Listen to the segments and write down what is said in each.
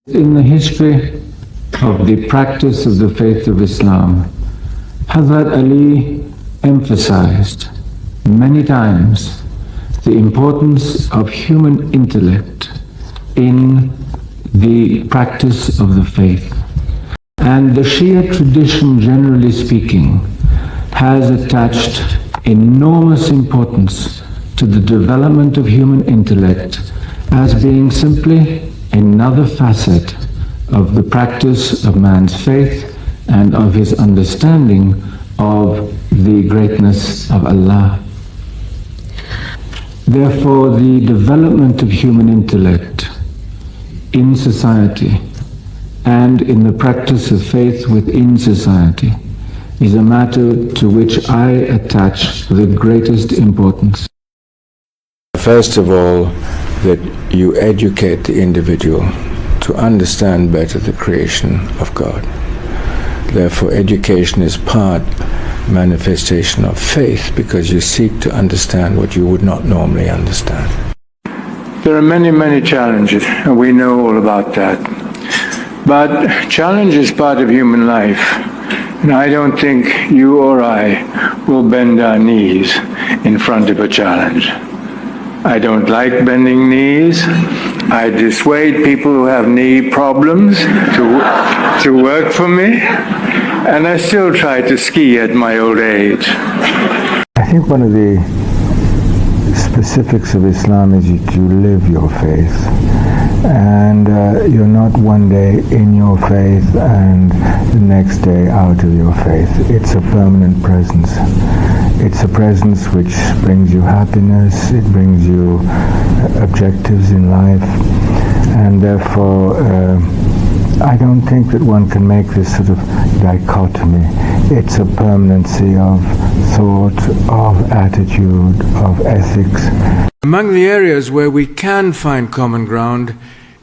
In the history of the practice of the faith of Islam, Hazar Ali emphasized many times the importance of human intellect in the practice of the faith. And the Shia tradition, generally speaking, has attached enormous importance to the development of human intellect as being simply another facet of the practice of man's faith and of his understanding of the greatness of Allah. Therefore, the development of human intellect in society and in the practice of faith within society is a matter to which I attach the greatest importance. First of all, that you educate the individual to understand better the creation of God. Therefore, education is part manifestation of faith, because you seek to understand what you would not normally understand. There are many, many challenges, and we know all about that. But challenge is part of human life, and I don't think you or I will bend our knees in front of a challenge. I don't like bending knees. I dissuade people who have knee problems to work for me, and I still try to ski at my old age. I think one of the specifics of Islam is that you live your faith, and you're not one day in your faith and the next day out of your faith. It's a permanent presence. It's a presence which brings you happiness, it brings you objectives in life, and therefore I don't think that one can make this sort of dichotomy. It's a permanency of thought, of attitude, of ethics. Among the areas where we can find common ground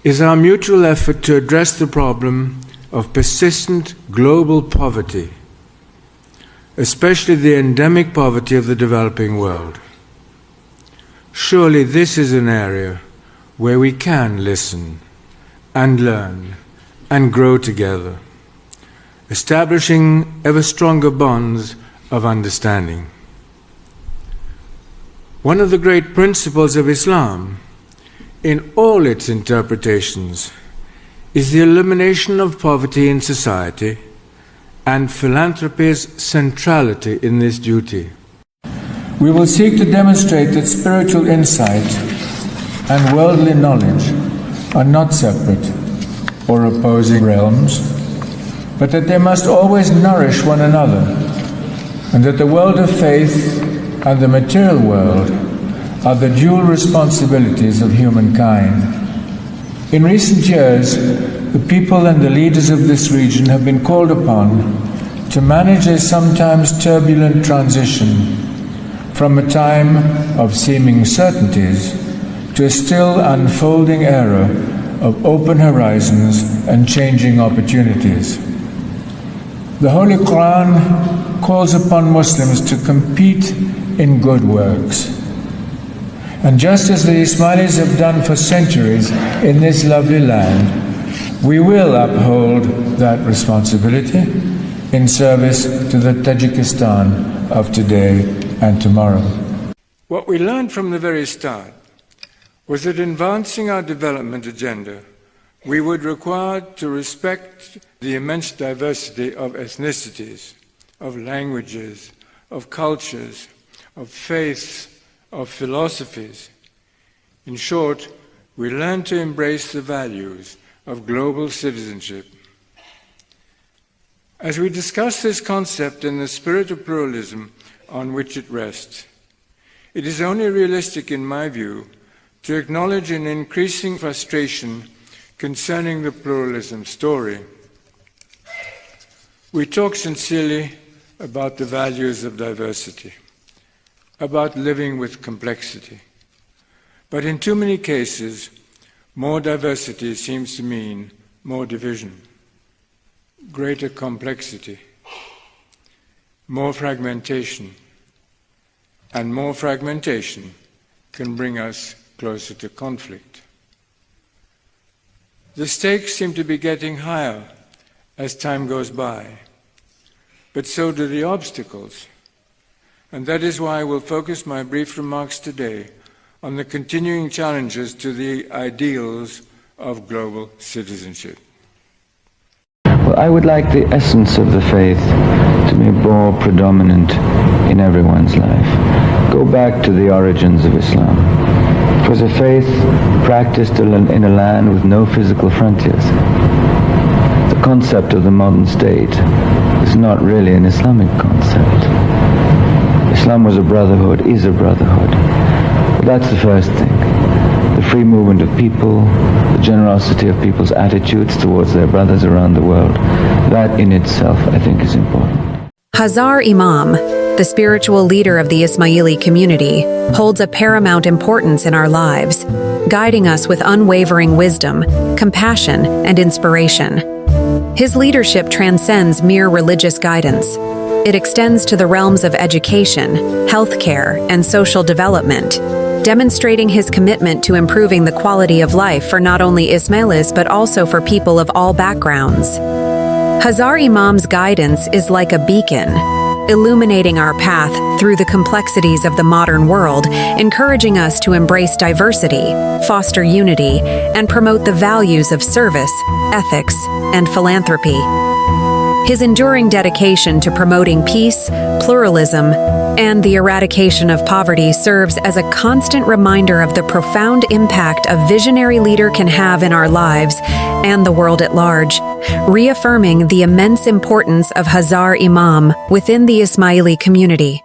is our mutual effort to address the problem of persistent global poverty, especially the endemic poverty of the developing world. Surely this is an area where we can listen and learn and grow together, establishing ever stronger bonds of understanding. One of the great principles of Islam, in all its interpretations, is the elimination of poverty in society and philanthropy's centrality in this duty. We will seek to demonstrate that spiritual insight and worldly knowledge are not separate or opposing realms, but that they must always nourish one another, and that the world of faith and the material world are the dual responsibilities of humankind. In recent years, the people and the leaders of this region have been called upon to manage a sometimes turbulent transition from a time of seeming certainties to a still unfolding era of open horizons and changing opportunities. The Holy Quran calls upon Muslims to compete in good works. And just as the Ismailis have done for centuries in this lovely land, we will uphold that responsibility in service to the Tajikistan of today and tomorrow. What we learned from the very start was that in advancing our development agenda, we would require to respect the immense diversity of ethnicities, of languages, of cultures, of faiths, of philosophies. In short, we learn to embrace the values of global citizenship. As we discuss this concept in the spirit of pluralism on which it rests, it is only realistic, in my view, to acknowledge an increasing frustration concerning the pluralism story. We talk sincerely about the values of diversity, about living with complexity. But in too many cases, more diversity seems to mean more division, greater complexity, more fragmentation, and more fragmentation can bring us closer to conflict. The stakes seem to be getting higher as time goes by, but so do the obstacles. And that is why I will focus my brief remarks today on the continuing challenges to the ideals of global citizenship. Well, I would like the essence of the faith to be more predominant in everyone's life. Go back to the origins of Islam. It was a faith practiced in a land with no physical frontiers. The concept of the modern state is not really an Islamic concept. Islam was a brotherhood, is a brotherhood. But that's the first thing. The free movement of people, the generosity of people's attitudes towards their brothers around the world, that in itself I think is important. Hazar Imam, the spiritual leader of the Ismaili community, holds a paramount importance in our lives, guiding us with unwavering wisdom, compassion, and inspiration. His leadership transcends mere religious guidance. It extends to the realms of education, healthcare, and social development, demonstrating his commitment to improving the quality of life for not only Ismailis but also for people of all backgrounds. Hazar Imam's guidance is like a beacon, illuminating our path through the complexities of the modern world, encouraging us to embrace diversity, foster unity, and promote the values of service, ethics, and philanthropy. His enduring dedication to promoting peace, pluralism, and the eradication of poverty serves as a constant reminder of the profound impact a visionary leader can have in our lives and the world at large, reaffirming the immense importance of Hazar Imam within the Ismaili community.